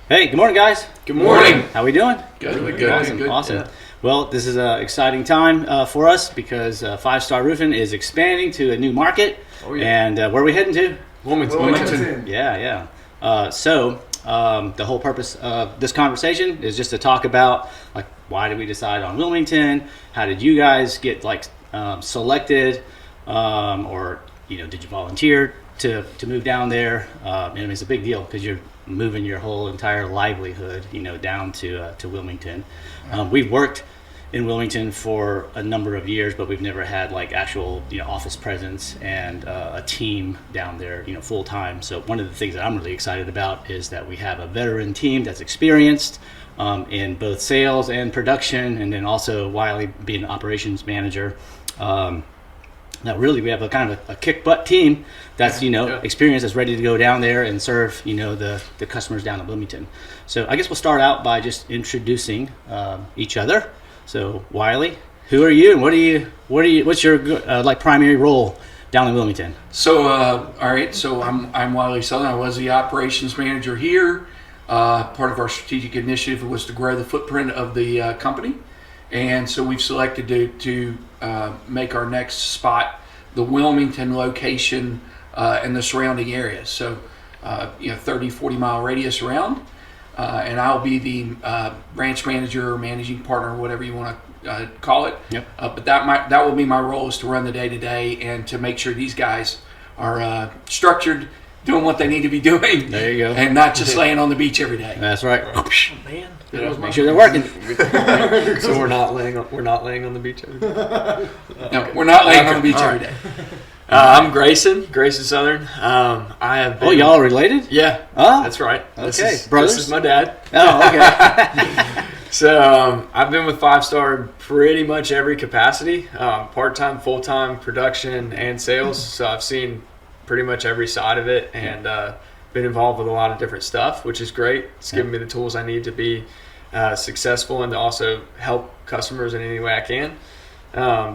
Hey, good morning, guys. Good morning. How we doing? Good. Awesome. Yeah. Well, this is an exciting time for us because Five Star Roofing is expanding to a new market. Oh, yeah. And where are we heading to? Wilmington. Yeah. The whole purpose of this conversation is just to talk about, like, why did we decide on Wilmington? How did you guys get selected, or did you volunteer to move down there? And it's a big deal because you're moving your whole entire livelihood, down to Wilmington. We've worked in Wilmington for a number of years, but we've never had actual office presence and a team down there full time. So one of the things that I'm really excited about is that we have a veteran team that's experienced in both sales and production, and then also Wiley being an operations manager. Now, really, we have a kind of a kick butt team that's experienced, that's ready to go down there and serve the customers down in Wilmington. So I guess we'll start out by just introducing each other. So Wiley, who are you, and what's your primary role down in Wilmington? So all right, so I'm Wiley Southern. I was the operations manager here. Part of our strategic initiative was to grow the footprint of the company, and so we've selected to make our next spot the Wilmington location and the surrounding areas. So 30-40 mile radius around. And I'll be the branch manager or managing partner, whatever you want to call it. Yep. But that will be my role, is to run the day-to-day and to make sure these guys are structured, doing what they need to be doing. There you go. And not just laying on the beach every day. That's right. Oh, man. Make sure they're working. So we're not laying on the beach every day? No, we're not laying on the beach every day. I'm Grayson Southern. I have been... Oh, y'all are related? Yeah. Oh, that's right. Okay. Brothers? This is my dad. Oh, okay. So I've been with Five Star in pretty much every capacity, part-time, full-time, production, and sales. So I've seen pretty much every side of it, and been involved with a lot of different stuff, which is great. It's given me the tools I need to be successful and to also help customers in any way I can.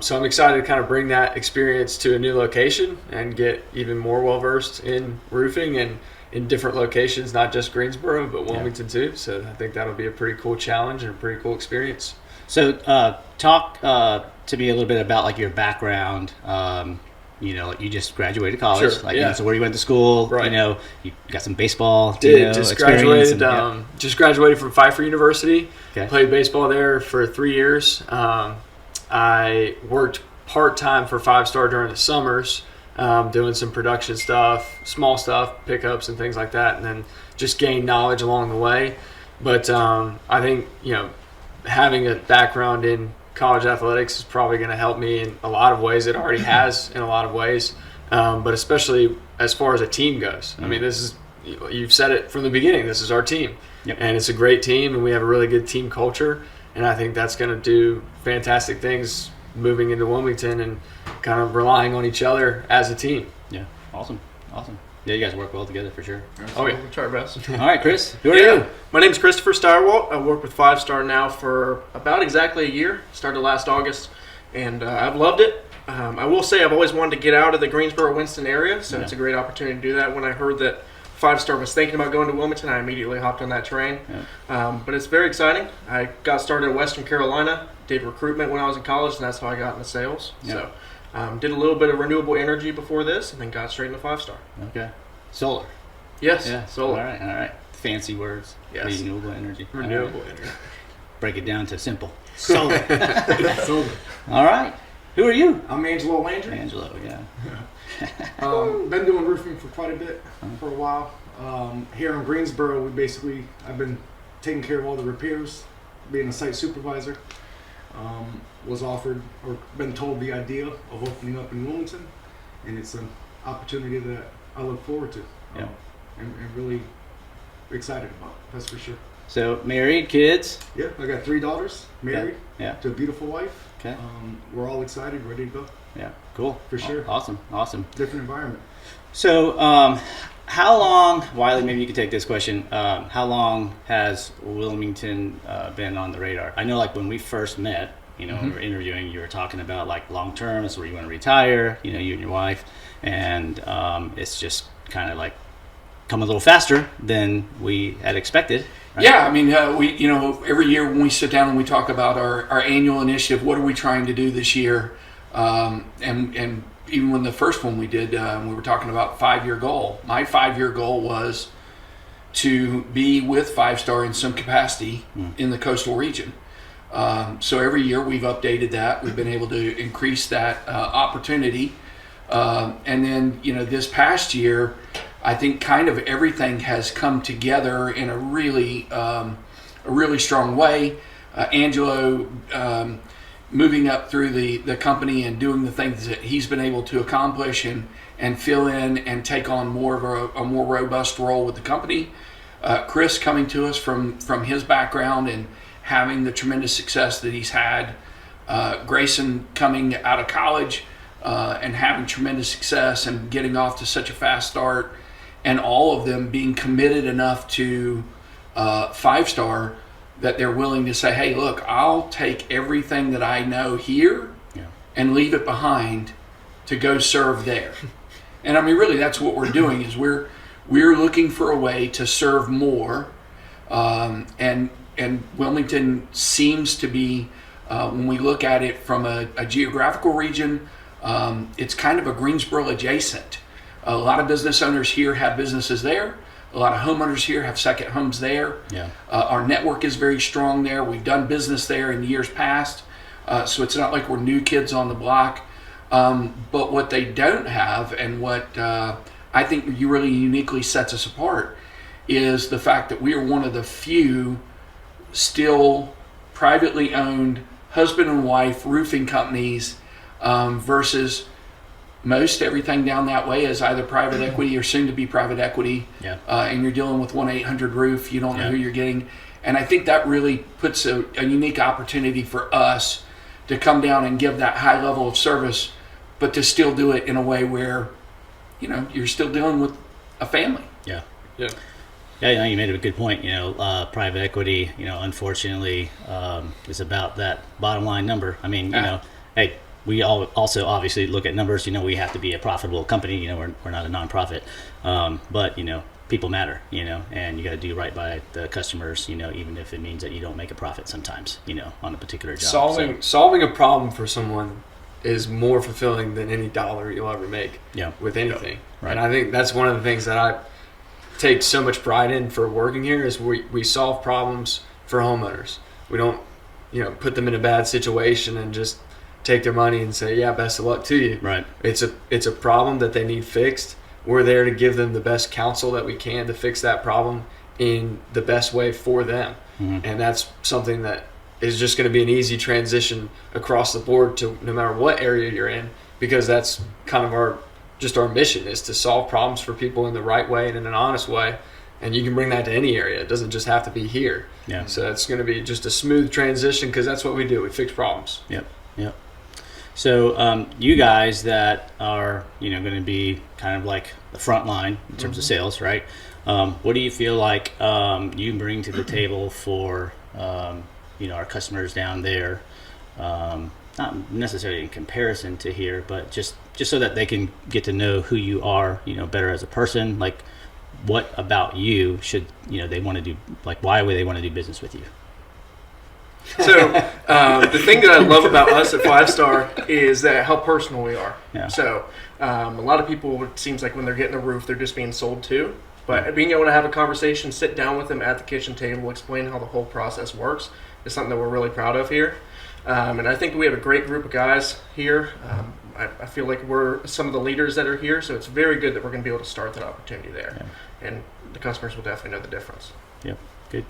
So I'm excited to kind of bring that experience to a new location and get even more well-versed in roofing and in different locations, not just Greensboro, but Wilmington too. So I think that'll be a pretty cool challenge and a pretty cool experience. So talk to me a little bit about your background. You just graduated college. Sure, So where you went to school, right. You got some baseball Just experience. graduated, just graduated from Pfeiffer University. Okay. Played baseball there for 3 years. I worked part-time for Five Star during the summers, doing some production stuff, small stuff, pickups and things like that, and then just gained knowledge along the way. But I think, having a background in college athletics is probably going to help me in a lot of ways. It already has in a lot of ways, but especially as far as a team goes. I mean, this is, you've said it from the beginning, this is our team. Yep. And it's a great team, and we have a really good team culture. And I think that's going to do fantastic things moving into Wilmington and kind of relying on each other as a team. Yeah, awesome. Yeah, you guys work well together for sure. Oh, yeah. We'll try our best. All right, Chris, who are you? My name is Christopher Steyerwalt. I work with Five Star now for about exactly a year. Started last August, and I've loved it. I will say I've always wanted to get out of the Greensboro-Winston area, so it's a great opportunity to do that. When I heard that Five Star was thinking about going to Wilmington, I immediately hopped on that train. Yeah. But it's very exciting. I got started in Western Carolina, did recruitment when I was in college, and that's how I got into sales. Yeah. So did a little bit of renewable energy before this, and then got straight into Five Star. Okay. Solar. Yes, yeah. solar. All right. Fancy words. Yes. Renewable energy. Renewable energy. Break it down to simple. Solar. Solar. All right. Who are you? I'm Angelo Landry. Angelo, yeah. Been doing roofing for quite a bit, for a while. Here in Greensboro, I've been taking care of all the repairs, being a site supervisor. Was offered or been told the idea of opening up in Wilmington, and it's an opportunity that I look forward to. Yeah. And really excited about, that's for sure. So married, kids? Yeah, I got 3 daughters, married to a beautiful wife. Okay. We're all excited, ready to go. Yeah, cool. For sure. Awesome. Different environment. So how long, Wiley, maybe you could take this question, how long has Wilmington been on the radar? I know when we first met, when we were interviewing, you were talking about long term, that's where you want to retire, you and your wife, and it's just kind of come a little faster than we had expected. right? Yeah, I mean, we, you know, every year when we sit down and we talk about our annual initiative, what are we trying to do this year? And even when the first one we did, we were talking about 5-year goal. My 5-year goal was to be with 5 Star in some capacity in the coastal region. So every year we've updated that. We've been able to increase that opportunity. And then, you know, this past year, I think kind of everything has come together in a really strong way. Angelo moving up through the company and doing the things that he's been able to accomplish and fill in and take on more of a more robust role with the company. Chris coming to us from his background and having the tremendous success that he's had. Grayson coming out of college and having tremendous success and getting off to such a fast start. And all of them being committed enough to 5 Star that they're willing to say, hey, look, I'll take everything that I know here and leave it behind to go serve there. And I mean, really, that's what we're doing is we're looking for a way to serve more. And Wilmington seems to be, when we look at it from a geographical region, it's kind of a Greensboro adjacent. A lot of business owners here have businesses there. A lot of homeowners here have second homes there. Yeah. Our network is very strong there. We've done business there in years past. So it's not like we're new kids on the block. But what they don't have and what I think really uniquely sets us apart is the fact that we are one of the few still privately owned husband and wife roofing companies versus most everything down that way is either private equity or soon to be private equity. Yeah. And you're dealing with 1-800-ROOF. You don't know who you're getting. And I think that really puts a unique opportunity for us to come down and give that high level of service, but to still do it in a way where, you know, you're still dealing with a family. Yeah. Yeah. Yeah, you know, you made a good point. You know, private equity, you know, unfortunately, is about that bottom line number. I mean, you know, hey, we all also obviously look at numbers. You know, we have to be a profitable company. You know, we're not a nonprofit, but you know, people matter. You know, and you got to do right by the customers. You know, even if it means that you don't make a profit sometimes. You know, on a particular job. Solving a problem for someone is more fulfilling than any dollar you'll ever make. Yeah. With anything. Right. And I think that's one of the things that I take so much pride in for working here is we solve problems for homeowners. We don't, you know, put them in a bad situation and just take their money and say, yeah, best of luck to you. Right. It's a problem that they need fixed. We're there to give them the best counsel that we can to fix that problem in the best way for them. Mm-hmm. And that's something that is just going to be an easy transition across the board to no matter what area you're in, because that's kind of our mission is to solve problems for people in the right way and in an honest way. And you can bring that to any area. It doesn't just have to be here. Yeah. So it's going to be just a smooth transition because that's what we do. We fix problems. Yep. Yep. So you guys that are, you know, going to be kind of like the front line in terms of sales, right? What do you feel like you bring to the table for, you know, our customers down there? Not necessarily in comparison to here, but just so that they can get to know who you are, you know, better as a person. Like, what about you should, you know, they want to do? Like, why would they want to do business with you? So the thing that I love about us at 5 Star is that how personal we are. Yeah. So a lot of people, it seems like when they're getting a roof, they're just being sold to. But being able to have a conversation, sit down with them at the kitchen table, explain how the whole process works is something that we're really proud of here. And I think we have a great group of guys here. I feel like we're some of the leaders that are here, so it's very good that we're going to be able to start that opportunity there. Yeah. And the customers will definitely know the difference. Yep.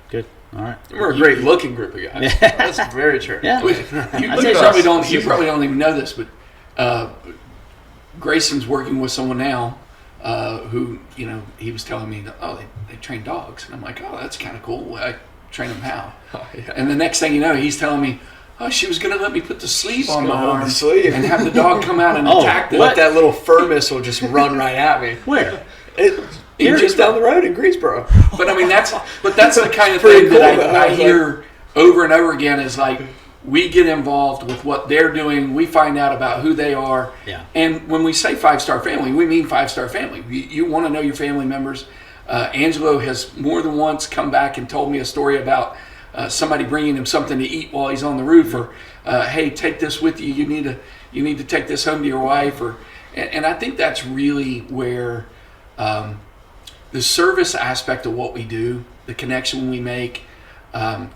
Good. All right. We're a great looking group of guys. That's very true. Yeah. You probably don't even know this, but Grayson's working with someone now who, you know, he was telling me that, they train dogs. And I'm like, that's kind of cool. I train them how? Yeah. And the next thing you know, he's telling me, she was going to let me put the sleeve on my arm sleeve and have the dog come out and attack them. Let that little fur missile just run right at me. Where? You're just down the road in Greensboro. But I mean, that's the kind of thing that I hear over and over again is like, we get involved with what they're doing. We find out about who they are. Yeah. And when we say 5 Star family, we mean 5 Star family. You want to know your family members. Angelo has more than once come back and told me a story about somebody bringing him something to eat while he's on the roof, or hey, take this with you. You need to take this home to your wife, and I think that's really where the service aspect of what we do, the connection we make.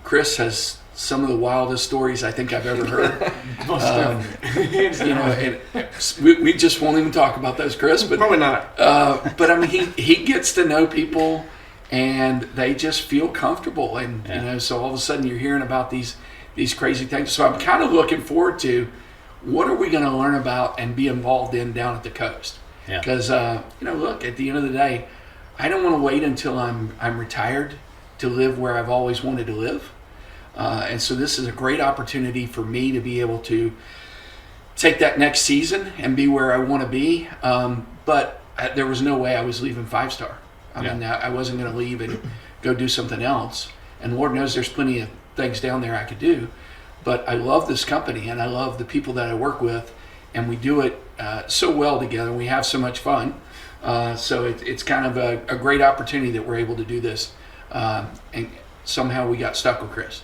Chris has some of the wildest stories I think I've ever heard. We just won't even talk about those, Chris. But Probably not. But I mean, he gets to know people, and they just feel comfortable, and so all of a sudden you're hearing about these crazy things. So I'm kind of looking forward to what are we going to learn about and be involved in down at the coast. Because look, at the end of the day, I don't want to wait until I'm retired to live where I've always wanted to live. And so this is a great opportunity for me to be able to take that next season and be where I want to be. But there was no way I was leaving 5-star. I mean, I wasn't going to leave and go do something else. And Lord knows there's plenty of things down there I could do. But I love this company, and I love the people that I work with, and we do it so well together. We have so much fun. So it's kind of a great opportunity that we're able to do this. And somehow we got stuck with Chris.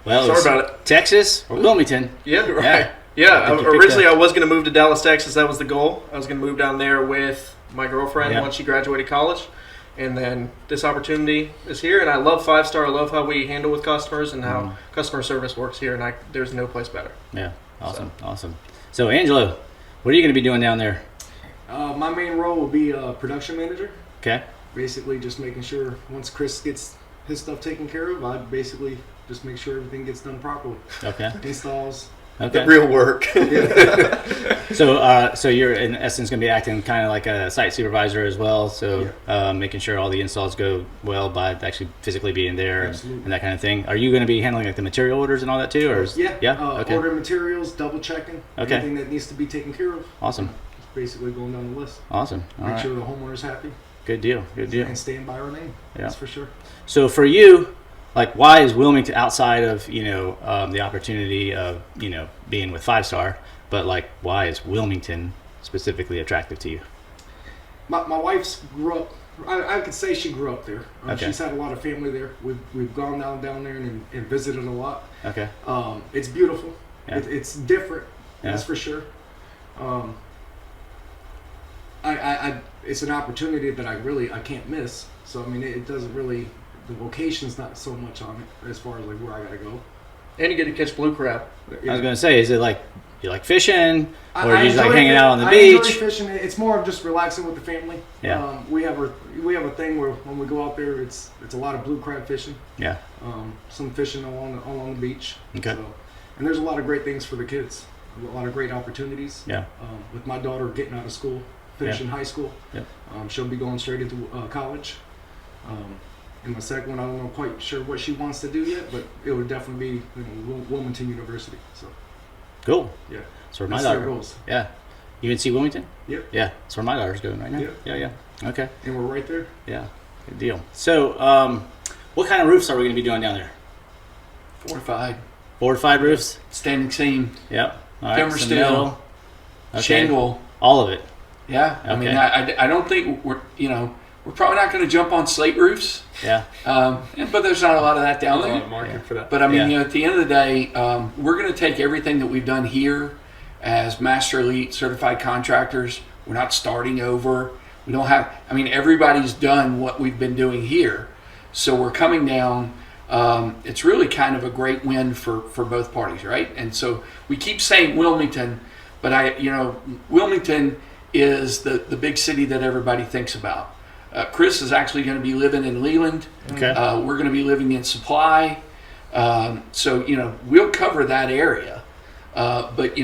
Well, Sorry about it. Texas or Wilmington? Yeah, right. Yeah, originally I was going to move to Dallas, Texas. That was the goal. I was going to move down there with my girlfriend once she graduated college. And then this opportunity is here, and I love 5-star. I love how we handle with customers and how customer service works here, and there's no place better. Yeah, awesome. So, Angelo, what are you going to be doing down there? My main role will be production manager. Okay. Basically, just making sure once Chris gets his stuff taken care of, I basically just make sure everything gets done properly. Okay. Installs. Okay. The real work. So you're in essence going to be acting kind of like a site supervisor as well. So making sure all the installs go well by actually physically being there and that kind of thing. Are you going to be handling like the material orders and all that too, or okay. Order materials, double checking, anything that needs to be taken care of. Awesome. Just basically going down the list. Awesome. Make sure the homeowner's happy. Good deal. And stand by our name. Yeah. That's for sure. So for you, like, why is Wilmington, outside of the opportunity of being with 5-star, but like, why is Wilmington specifically attractive to you? My wife's grew up. I could say she grew up there. Okay. She's had a lot of family there. We've gone down there and visited a lot. Okay. It's beautiful. Yeah. It's different. Yeah. That's for sure. It's an opportunity that I can't miss. So I mean, it doesn't really. The location's not so much on it as far as like where I gotta go. And you get to catch blue crab. I was gonna say, is it like you like fishing, or I you just like enjoy hanging out on the I beach? enjoy fishing. It's more of just relaxing with the family. Yeah. We have a thing where when we go out there, it's a lot of blue crab fishing. Yeah. Some fishing along the beach. Okay. So, and there's a lot of great things for the kids. A lot of great opportunities. Yeah. With my daughter getting out of school, finishing high school. Yeah. She'll be going straight into college. And my second one, I don't know quite sure what she wants to do yet, but it would definitely be Wilmington University. So Cool. yeah, That's where my that's their daughter goals. Yeah. UNC Wilmington? Yep. Yeah. That's where my daughter's going right now. Yeah. Yeah. Okay. And we're right there. Yeah. Good deal. So, what kind of roofs are we going to be doing down there? Fortified, 4 to 5 roofs? standing seam, Yep. All right. Timber some steel, metal. Okay. shingle. All of it. Yeah, I mean, Okay. I don't think we're probably not going to jump on slate roofs. Yeah. But there's not a lot of that down A lot there. of market for that. But I mean, Yeah. at the end of the day, we're going to take everything that we've done here as Master Elite certified contractors. We're not starting over. We don't have. I mean, everybody's done what we've been doing here, so we're coming down. It's really kind of a great win for both parties, right? And so we keep saying Wilmington, but Wilmington is the big city that everybody thinks about. Chris is actually going to be living in Leland. Okay. We're going to be living in Supply. So, we'll cover that area. But,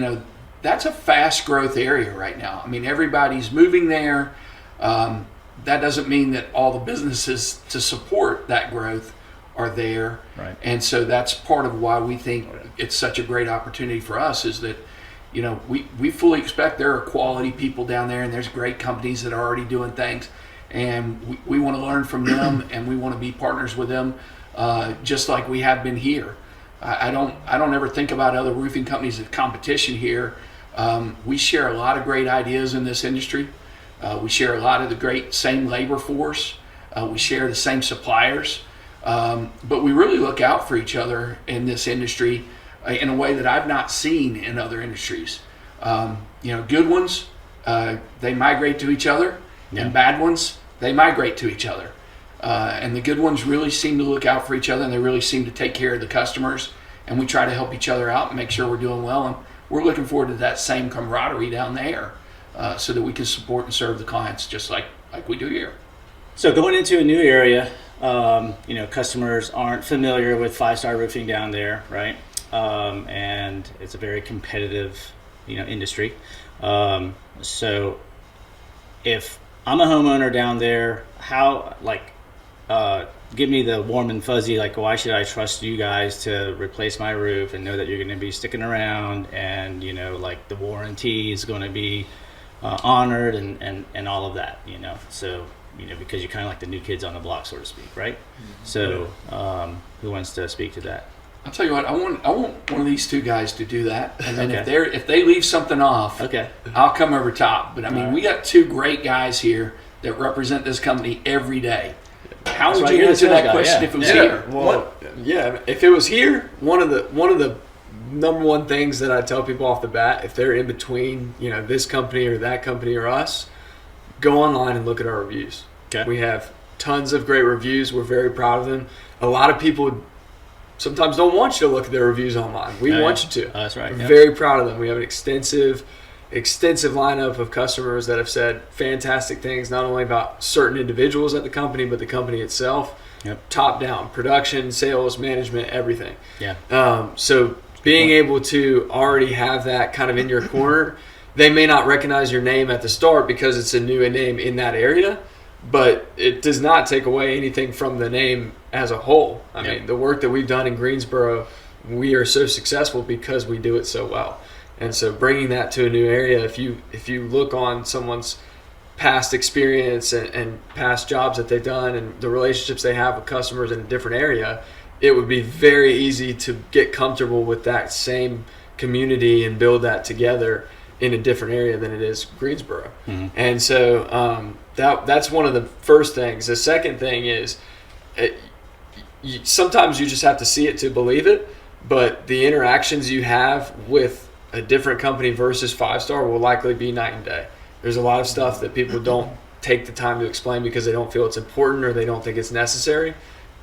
that's a fast growth area right now. I mean, everybody's moving there. That doesn't mean that all the businesses to support that growth are there. Right. And so that's part of why we think it's such a great opportunity for us is that, we fully expect there are quality people down there and there's great companies that are already doing things. And we want to learn from them and we want to be partners with them just like we have been here. I don't ever think about other roofing companies as competition here. We share a lot of great ideas in this industry. We share a lot of the great same labor force. We share the same suppliers. But we really look out for each other in this industry in a way that I've not seen in other industries. Good ones, they migrate to each other, and bad ones, they migrate to each other. And the good ones really seem to look out for each other, and they really seem to take care of the customers. And we try to help each other out and make sure we're doing well. And we're looking forward to that same camaraderie down there, so that we can support and serve the clients just like we do here. So going into a new area, customers aren't familiar with 5-Star Roofing down there, right? And it's a very competitive, industry. So if I'm a homeowner down there, how, give me the warm and fuzzy, why should I trust you guys to replace my roof and know that you're going to be sticking around and, the warranty is going to be honored and all of that, So, because you're kind of like the new kids on the block, so to speak, right? So who wants to speak to that? I'll tell you what, I want one of these two guys to do that, and then if they leave something off, I'll come over top. But I mean, we got two great guys here that represent this company every day. How would you answer that question if it was here? Well, if it was here, one of the number one things that I tell people off the bat, if they're in between, this company or that company or us, go online and look at our reviews. Okay. We have tons of great reviews. We're very proud of them. A lot of people sometimes don't want you to look at their reviews online. We want you to. That's right. We're very proud of them. We have an extensive lineup of customers that have said fantastic things, not only about certain individuals at the company, but the company itself. Top down, production, sales, management, everything. So being able to already have that kind of in your corner, they may not recognize your name at the start because it's a new name in that area, but it does not take away anything from the name as a whole. I mean, the work that we've done in Greensboro, we are so successful because we do it so well. And so bringing that to a new area, if you look on someone's past experience and past jobs that they've done and the relationships they have with customers in a different area, it would be very easy to get comfortable with that same community and build that together in a different area than it is Greensboro. And so that's one of the first things. The second thing is sometimes you just have to see it to believe it, but the interactions you have with a different company versus 5-Star will likely be night and day. There's a lot of stuff that people don't take the time to explain because they don't feel it's important or they don't think it's necessary,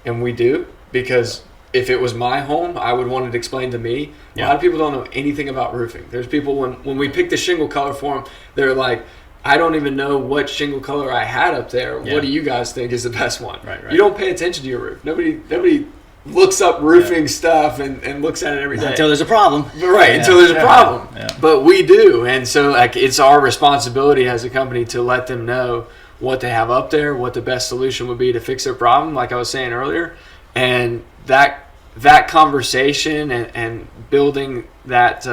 and we do, because if it was my home, I would want it explained to me. A lot of people don't know anything about roofing. There's people, when we pick the shingle color for them, they're like, I don't even know what shingle color I had up there. What do you guys think is the best one? Right. You don't pay attention to your roof. Nobody looks up roofing stuff and looks at it every day. Until there's a problem. Until there's a problem. But we do. And so it's our responsibility as a company to let them know what they have up there, what the best solution would be to fix their problem, like I was saying earlier. And that conversation and building that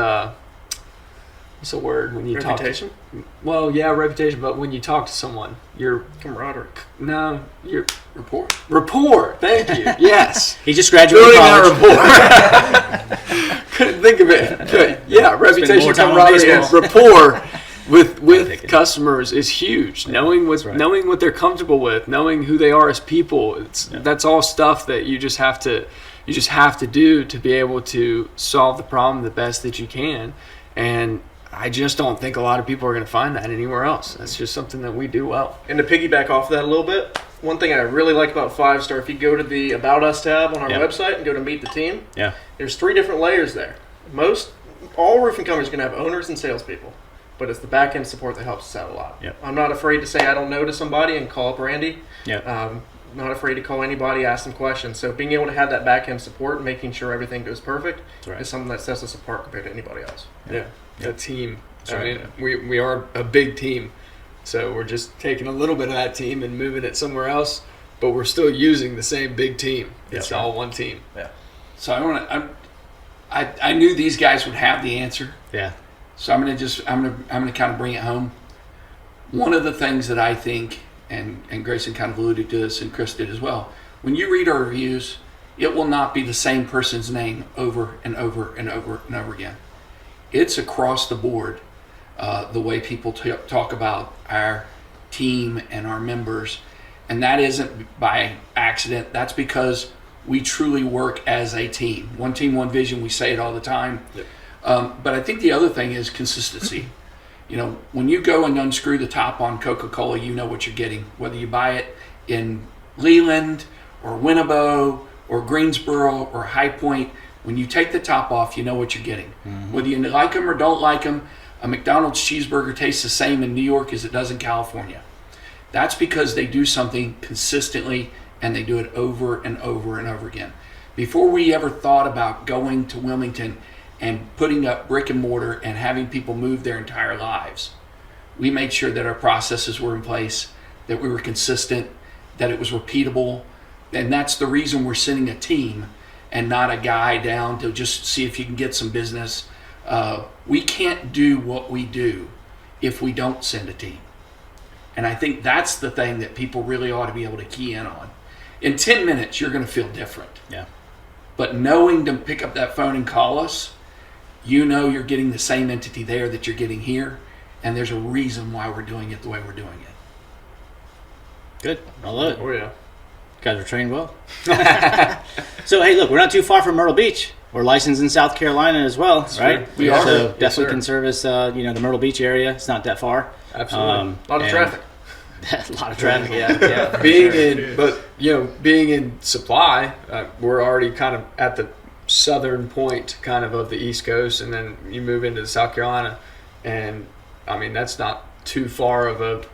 what's the word when you reputation? Reputation, but when you talk to someone, your camaraderie. No, your rapport. Thank you. Yes. He just graduated college. Rapport. Couldn't think of it. But reputation, camaraderie, and rapport with customers is huge. Knowing what they're comfortable with, knowing who they are as people. That's all stuff that you just have to do to be able to solve the problem the best that you can. And I just don't think a lot of people are going to find that anywhere else. That's just something that we do well. And to piggyback off of that a little bit, one thing I really like about 5-Star, if you go to the About Us tab on our website and go to Meet the Team, there's 3 different layers there. All roofing companies are going to have owners and salespeople, but it's the back end support that helps us out a lot. I'm not afraid to say I don't know to somebody and call up Randy. Not afraid to call anybody, ask them questions. So being able to have that back end support and making sure everything goes perfect is something that sets us apart compared to anybody else. The team. We are a big team, so we're just taking a little bit of that team and moving it somewhere else, but we're still using the same big team. It's all one team. So I knew these guys would have the answer. So I'm gonna kind of bring it home. One of the things that I think, and Grayson kind of alluded to this, and Chris did as well, when you read our reviews, it will not be the same person's name over and over and over and over again. It's across the board, the way people talk about our team and our members. And that isn't by accident. That's because we truly work as a team. One team, one vision. We say it all the time. Yep. But I think the other thing is consistency. You know, when you go and unscrew the top on Coca-Cola, you know what you're getting. Whether you buy it in Leland or Winnebago or Greensboro or High Point, when you take the top off, you know what you're getting. Mm-hmm. Whether you like them or don't like them, a McDonald's cheeseburger tastes the same in New York as it does in California. That's because they do something consistently and they do it over and over and over again. Before we ever thought about going to Wilmington and putting up brick and mortar and having people move their entire lives, we made sure that our processes were in place, that we were consistent, that it was repeatable. And that's the reason we're sending a team and not a guy down to just see if you can get some business. We can't do what we do if we don't send a team. And I think that's the thing that people really ought to be able to key in on. In 10 minutes, you're going to feel different. Yeah. But knowing to pick up that phone and call us, you know you're getting the same entity there that you're getting here, and there's a reason why we're doing it the way we're doing it. Good. I love it. Oh yeah. You guys are trained well. So, hey, look, we're not too far from Myrtle Beach. We're licensed in South Carolina as well, right? true. We are. So Yes, definitely sir. can service, the Myrtle Beach area. It's not that far. Absolutely. A lot of and- traffic. A lot of traffic, yeah. Being in supply, we're already kind of at the southern point kind of the East Coast, and then you move into South Carolina, and I mean that's not too far of a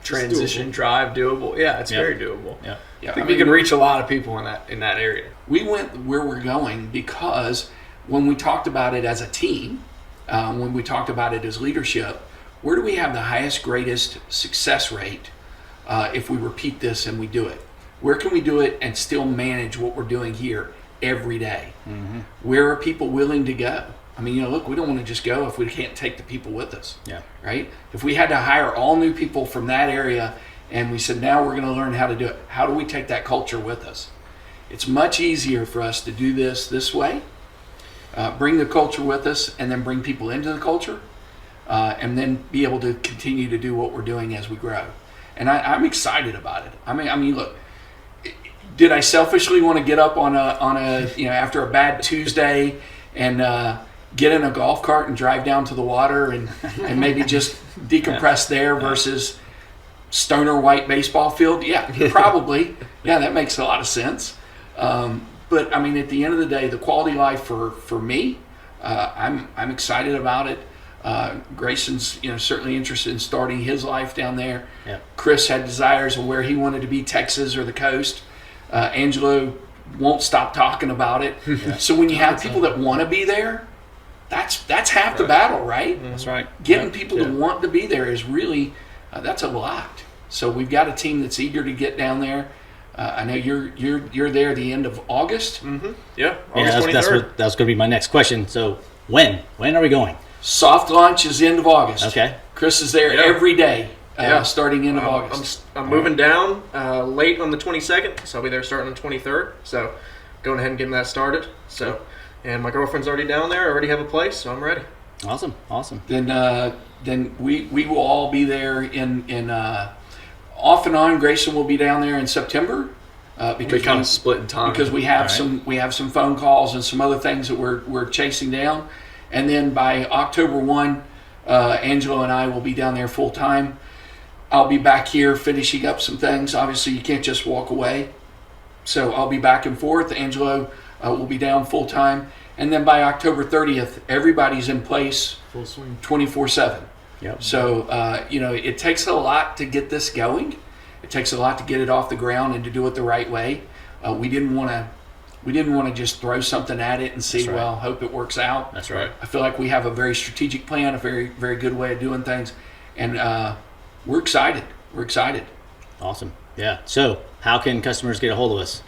transition drive. Doable. Yeah, it's Yep. very doable. Yeah. Yeah, I think we can reach a lot of people in that area. We went where we're going because when we talked about it as a team, when we talked about it as leadership, where do we have the highest, greatest success rate if we repeat this and we do it? Where can we do it and still manage what we're doing here every day? Mm-hmm. Where are people willing to go? I mean, look, we don't want to just go if we can't take the people with us. Yeah. Right? If we had to hire all new people from that area and we said, now we're going to learn how to do it, how do we take that culture with us? It's much easier for us to do this way, bring the culture with us, and then bring people into the culture, and then be able to continue to do what we're doing as we grow. And I'm excited about it. I mean, look, did I selfishly want to get up on a after a bad Tuesday and get in a golf cart and drive down to the water and maybe just decompress there versus stoner white baseball field? Yeah, probably. Yeah, that makes a lot of sense. But I mean, at the end of the day, the quality of life for me, I'm excited about it. Grayson's certainly interested in starting his life down there. Yeah. Chris had desires of where he wanted to be, Texas or the coast. Angelo won't stop talking about it. Yeah. So when you have people that want to be there, that's half the battle, right? That's right. Getting people to want to be there is really that's a lot. So we've got a team that's eager to get down there. I know you're there the end of August. Mm-hmm. Yeah, Yeah, August 23rd. that was going to be my next question. So when are we going? Soft launch is the end of August. Okay. Chris is there every day, starting end of August. I'm moving down late on the 22nd, so I'll be there starting on the 23rd. So going ahead and getting that started. So, and my girlfriend's already down there. I already have a place, so I'm ready. Awesome. Then we will all be there in off and on. Grayson will be down there in September We kind of split in time because we have some phone calls and some other things that we're chasing down, and then by October 1, Angelo and I will be down there full time. I'll be back here finishing up some things. Obviously, you can't just walk away, so I'll be back and forth. Angelo will be down full time, and then by October 30th, everybody's in place, Full swing. 24/7. Yep. So it takes a lot to get this going. It takes a lot to get it off the ground and to do it the right way. We didn't want to just throw something at it and see, That's right. well, hope it works out. That's right. I feel like we have a very strategic plan, a very, very good way of doing things, and we're excited. We're excited. Awesome. Yeah. So how can customers get a hold of us?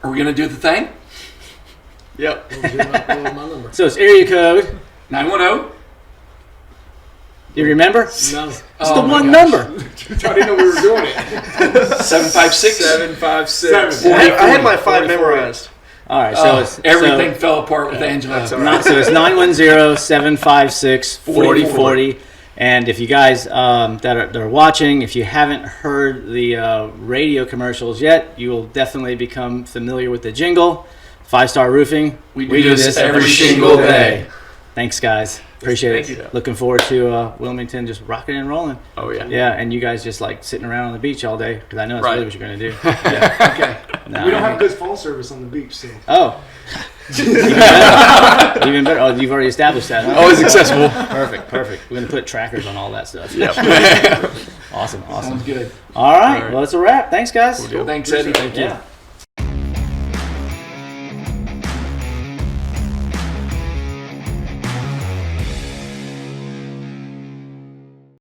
Are we going to do the thing? Yep. My number. So it's area code. 910. Do you remember? No. It's Oh the my one gosh. number. I didn't know we were doing it. 756. 756. I had my 5 memorized. All right. So it's Everything fell apart with Angelo. That's all right. So it's 910-756-4040. And if you guys that are watching, if you haven't heard the radio commercials yet, you will definitely become familiar with the jingle. 5 Star Roofing. We do this every single day. Thanks, guys. Appreciate Thank it. you. Looking forward to Wilmington just rocking and rolling. Oh yeah. Yeah, and you guys just like sitting around on the beach all day because I know that's Right. really what you're going to do. Yeah. Okay. Nah, We don't have good phone service on the beach, so. Oh. Even better. Even better. Oh, you've already established that. Huh? Always accessible. Perfect. We're going to put trackers on all that stuff. Yep. Awesome. Sounds good. All right. All right. Well, it's a wrap. Thanks, guys. Cool deal. Thanks, Eddie. Thank you. Yeah.